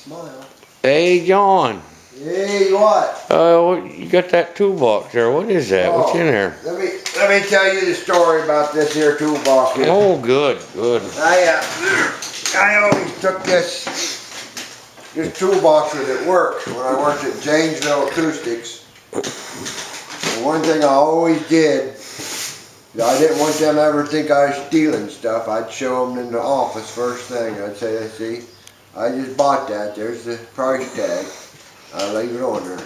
Smile. Hey, John. Hey, what? You got that toolbox there. What is that? What's in there? Let me tell you the story about this here toolbox here. Oh, good. I always took this toolbox with at work when I worked at Janesville Acoustics. And one thing I always did, I didn't want them to ever think I was stealing stuff. I'd show them in the office first thing. I'd say, see, I just bought that. There's the price tag. I'd leave it on there.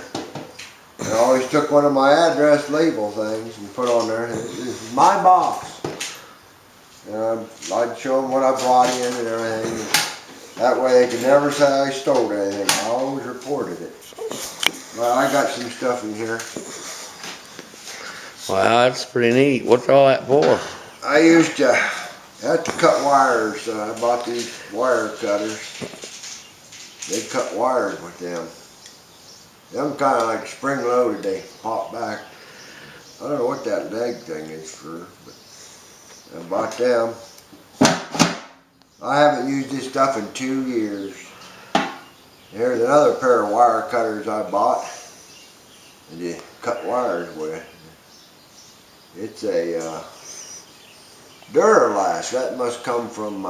And I always took one of my address label things and put on there, this is my box. And I'd show them what I brought in and everything. That way they could never say I stole anything. I always reported it. Well, I got some stuff in here. Wow, that's pretty neat. What's all that for? I used to have to cut wires. I bought these wire cutters. They cut wires with them. Them kind of like spring loaded, they pop back. I don't know what that leg thing is for, but I bought them. I haven't used this stuff in 2 years. Here's another pair of wire cutters I bought. And you cut wires with. It's a Duralast. That must come from,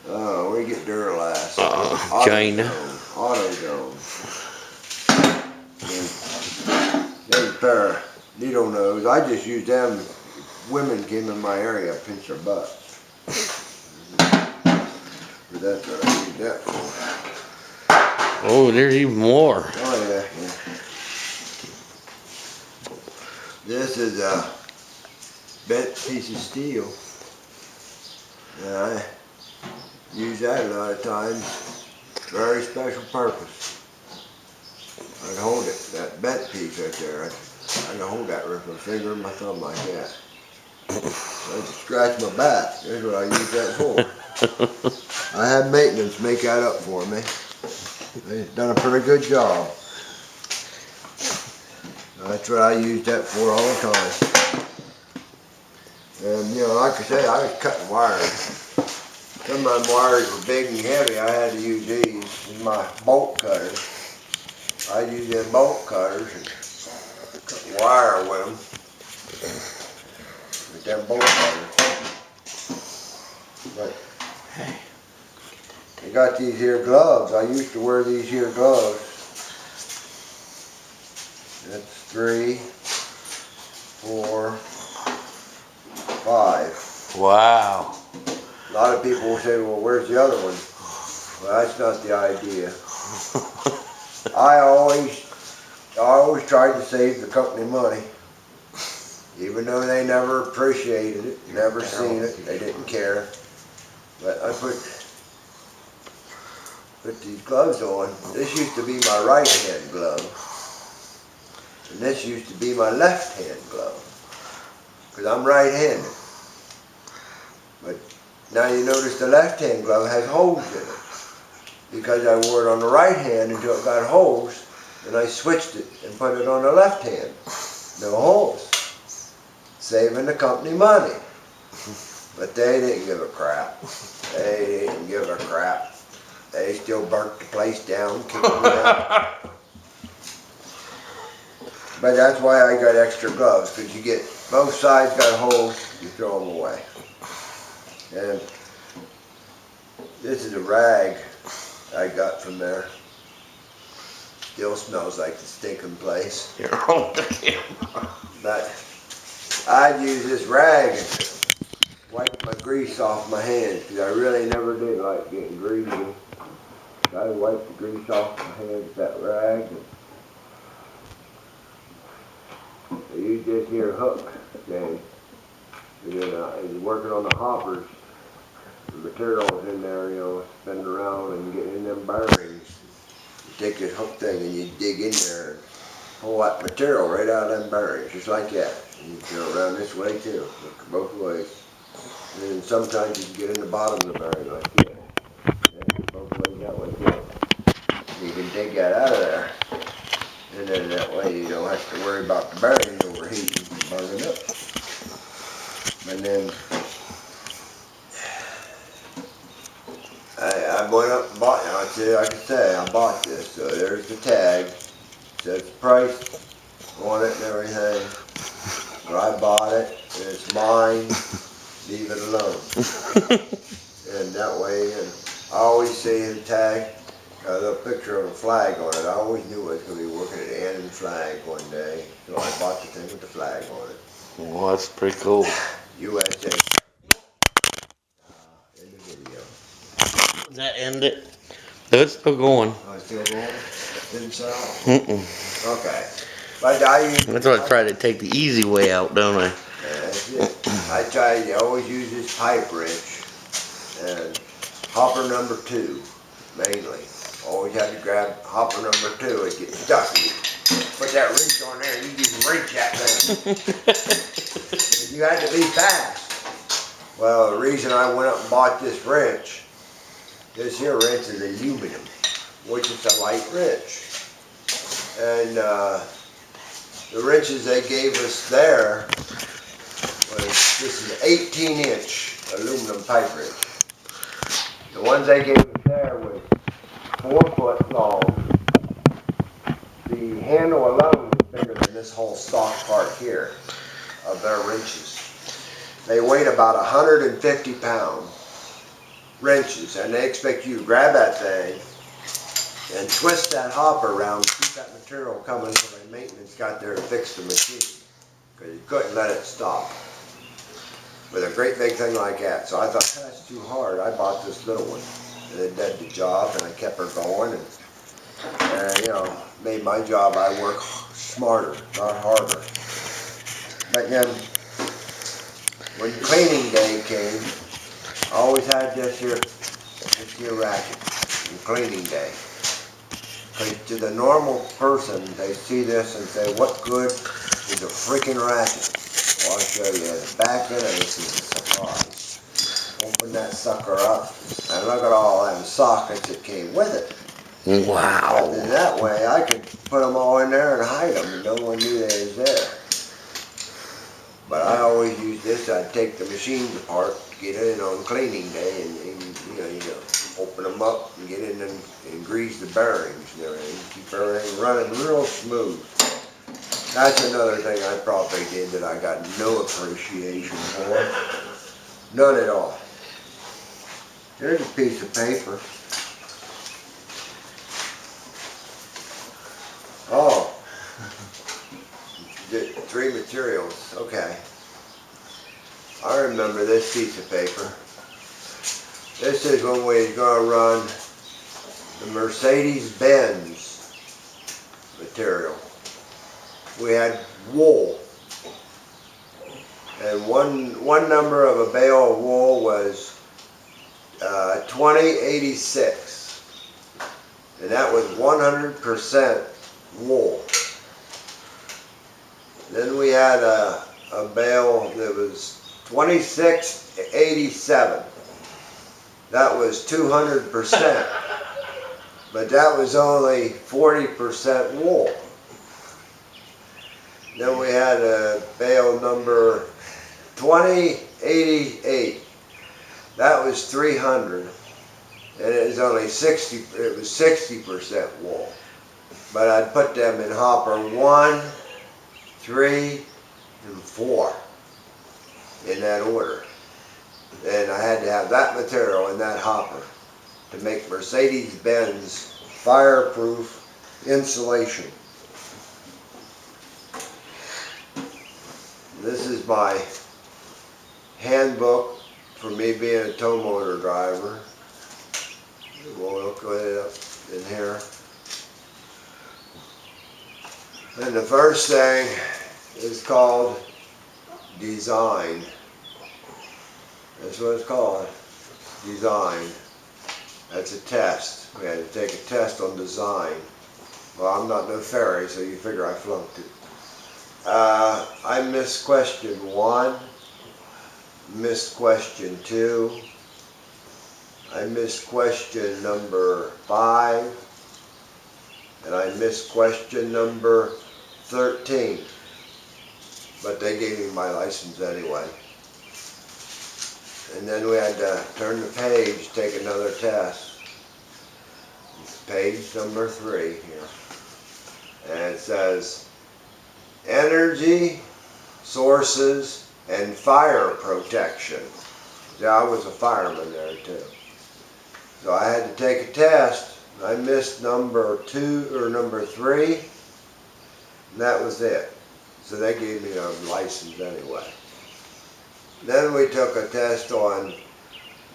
where you get Duralast? China. AutoZone. There's a pair of needle nose. I just use them. Women came in my area, pinch their butts. But that's what I need that for. Oh, there's even more. Oh yeah. This is a bent piece of steel. And I use that a lot of times. Very special purpose. I can hold it, that bent piece right there. I can hold that with my finger and my thumb like that. I just scratch my back. That's what I use that for. I had maintenance make that up for me. They've done a pretty good job. That's what I use that for all the time. And you know, like I say, I was cutting wires. Some of my wires were big and heavy. I had to use these in my bolt cutters. I use them bolt cutters and cut wire with them. With them bolt cutters. But I got these here gloves. I used to wear these here gloves. That's 3, 4, 5. Wow. A lot of people will say, well, where's the other one? Well, that's not the idea. I always tried to save the company money. Even though they never appreciated it, never seen it, they didn't care. But I put these gloves on. This used to be my right hand glove. And this used to be my left hand glove. Because I'm right handed. But now you notice the left hand glove has holes in it. Because I wore it on the right hand until it got holes. And I switched it and put it on the left hand. No holes. Saving the company money. But they didn't give a crap. They didn't give a crap. They still burnt the place down, kicked me out. But that's why I got extra gloves, because you get both sides got holes, you throw them away. And this is a rag I got from there. Still smells like the stinking place. You're on the camera. But I'd use this rag and wipe my grease off my hands, because I really never did like getting greasy. I wipe the grease off my hands with that rag. And I use this here hook thing. And then you're working on the hoppers. The material's in there, you know, spinning around and getting in them bearings. You take this hook thing and you dig in there and pull that material right out of them bearings, just like that. And you go around this way too, look both ways. And then sometimes you can get in the bottom of the bearing like that. And both ways that way too. And you can take that out of there. And then that way you don't have to worry about the bearings overheating and burning up. And then I I went up and bought it. I can say I bought this. So there's the tag. Says price on it and everything. But I bought it and it's mine. Leave it alone. And that way, and I always say the tag, got a little picture of a flag on it. I always knew I was going to be working at the Annan flag one day. So I bought the thing with the flag on it. Well, that's pretty cool. USA. In the video. Does that end it? No, it's still going. Oh, it's still going? Didn't sell? Mm-mm. Okay. But I That's why I try to take the easy way out, don't I? Yeah, that's it. I try to always use this pipe wrench and hopper number 2, mainly. Always have to grab hopper number 2, it gets stuck. You put that wrench on there and you just wrench that thing. You had to be fast. Well, the reason I went up and bought this wrench, this here wrench is aluminum, which is a light wrench. And the wrenches they gave us there, this is 18-inch aluminum pipe wrench. The ones they gave us there was 4 foot long. The handle alone was bigger than this whole stock part here of their wrenches. They weighed about 150 pound wrenches, and they expect you to grab that thing and twist that hopper around to keep that material coming so the maintenance got there to fix the machine. Because you couldn't let it stop with a great big thing like that. So I thought, that's too hard. I bought this little one. And it did the job, and I kept her going. And you know, made my job, I work smarter, not harder. But then, when cleaning day came, I always had this here ratchet on cleaning day. Because to the normal person, they see this and say, what good is a freaking ratchet? Well, I'll show you. The back end of this is a surprise. Open that sucker up, and look at all them sockets that came with it. Wow. And that way, I could put them all in there and hide them, and no one knew they was there. But I always use this. I'd take the machines apart, get in on cleaning day, and you know, open them up and get in and grease the bearings and everything. Keep everything running real smooth. That's another thing I probably did that I got no appreciation for. None at all. Here's a piece of paper. Oh. 3 materials. Okay. I remember this piece of paper. This is when we was going to run the Mercedes-Benz material. We had wool. And one number of a bale of wool was 2086. And that was 100% wool. Then we had a bale that was 2687. That was 200%. But that was only 40% wool. Then we had a bale number 2088. That was 300. And it was only 60% wool. But I'd put them in hopper 1, 3, and 4 in that order. And I had to have that material in that hopper to make Mercedes-Benz fireproof insulation. This is my handbook for me being a tow motor driver. We'll look it up in here. And the first thing is called design. That's what it's called, design. That's a test. We had to take a test on design. Well, I'm not no fairy, so you figure I flunked it. I missed question 1, missed question 2, I missed question number 5, and I missed question number 13. But they gave me my license anyway. And then we had to turn the page, take another test. page number 3 here. And it says, energy sources and fire protection. Yeah, I was a fireman there too. So I had to take a test. I missed number 2 or number 3, and that was it. So they gave me a license anyway. Then we took a test on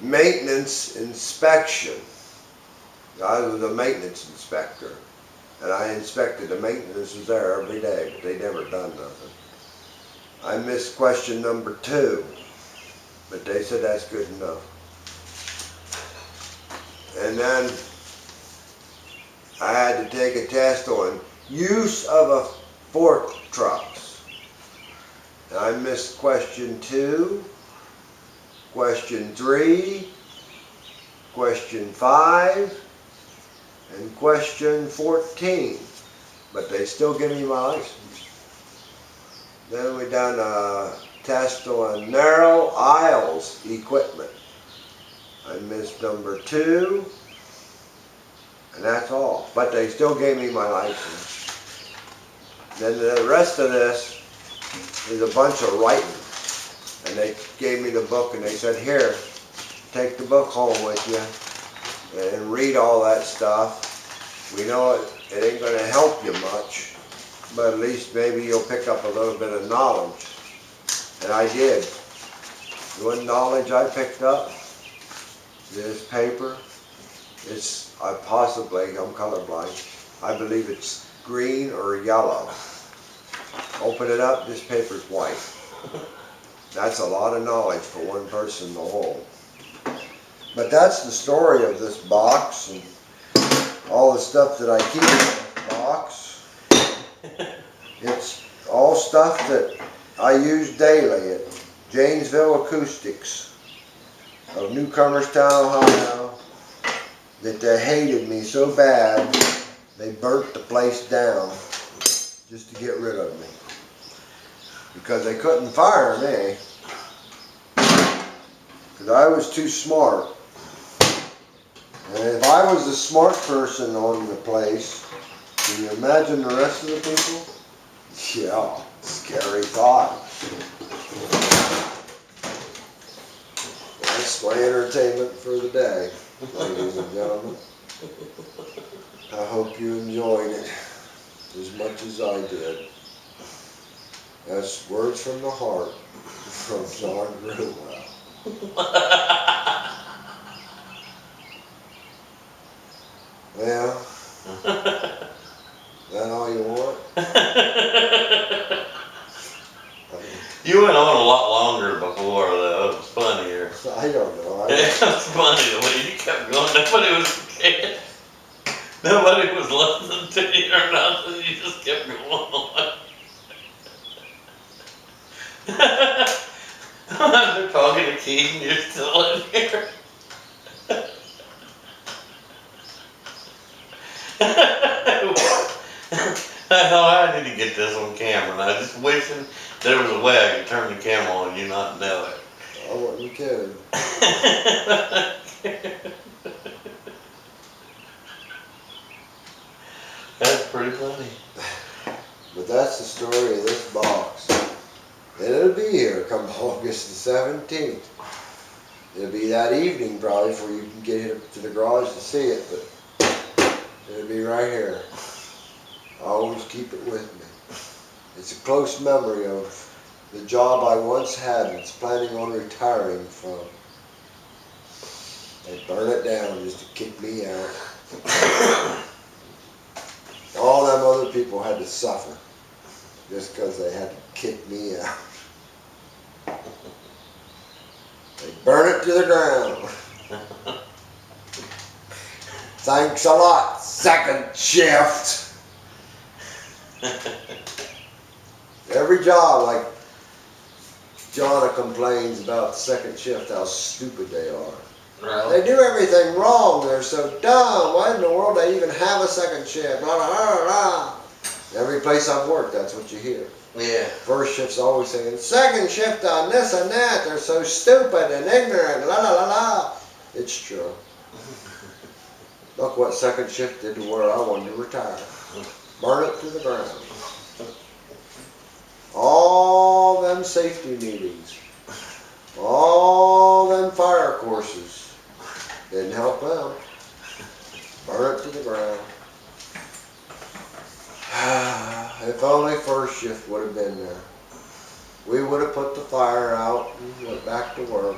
maintenance inspection. I was a maintenance inspector, and I inspected the maintenances there every day, but they never done nothing. I missed question number 2, but they said that's good enough. And then I had to take a test on use of a fork trucks. And I missed question 2, question 3, question 5, and question 14. But they still give me my license. Then we done a test on narrow aisles equipment. I missed number 2, and that's all. But they still gave me my license. Then the rest of this is a bunch of writing. And they gave me the book and they said, here, take the book home with you and read all that stuff. We know it ain't going to help you much, but at least maybe you'll pick up a little bit of knowledge. And I did. The one knowledge I picked up, this paper, I'm colorblind, I believe it's green or yellow. Open it up, this paper's white. That's a lot of knowledge for one person to hold. But that's the story of this box and all the stuff that I keep in this box. It's all stuff that I use daily at Janesville Acoustics of Newcomerstown, Ohio, that they hated me so bad they burnt the place down just to get rid of me. Because they couldn't fire me. Because I was too smart. And if I was the smart person on the place, can you imagine the rest of the people? Yeah, scary thought. That's my entertainment for the day, ladies and gentlemen. I hope you enjoyed it as much as I did. That's words from the heart from John Greenwell. Well, that all you want? You went on a lot longer before, though. It was funnier. I don't know. It was funny the way you kept going. Nobody was listening to you or nothing. You just kept going on. They're talking to Keith and you're still in here. I thought I need to get this on camera, and I just wishing there was a way I could turn the camera on and you not know it. I wouldn't care. That's pretty funny. But that's the story of this box. And it'll be here come August the 17th. It'll be that evening probably before you can get here to the garage to see it, but it'll be right here. I always keep it with me. It's a close memory of the job I once had and was planning on retiring from. They burned it down just to kick me out. All them other people had to suffer just because they had to kick me out. They burn it to the ground. Thanks a lot, second shift. Every job, like Jonna complains about second shift, how stupid they are. Really? They do everything wrong. They're so dumb. Why in the world they even have a second shift? Blah, blah, blah, blah. Every place I've worked, that's what you hear. Yeah. First shift's always saying, second shift on this and that. They're so stupid and ignorant. La la la la. It's true. Look what second shift did to where I wanted to retire. Burn it to the ground. All them safety meetings, all them fire courses, didn't help them. Burn it to the ground. If only first shift would have been there. We would have put the fire out and went back to work.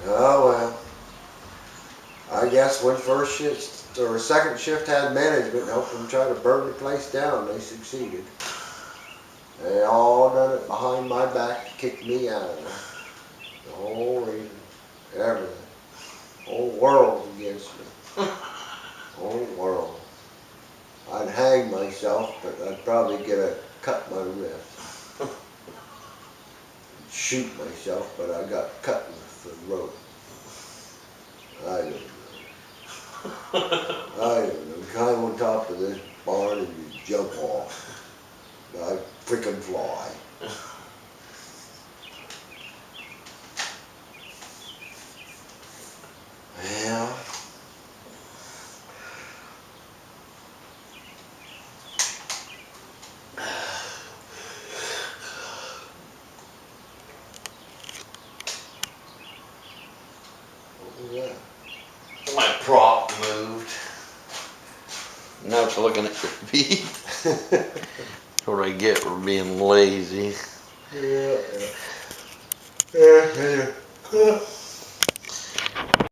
Oh well. I guess when first shift or second shift had management help them try to burn the place down, they succeeded. They all done it behind my back to kick me out of there. The whole reason. Everything. The whole world against me. Whole world. I'd hang myself, but I'd probably get a cut my wrist. Shoot myself, but I got cut with the rope. I don't know. I don't know. Climb on top of this barn and you jump off. I freaking fly. Well. What was that? My prop moved. Now it's looking at your feet. That's what I get for being lazy. Yeah. Yeah.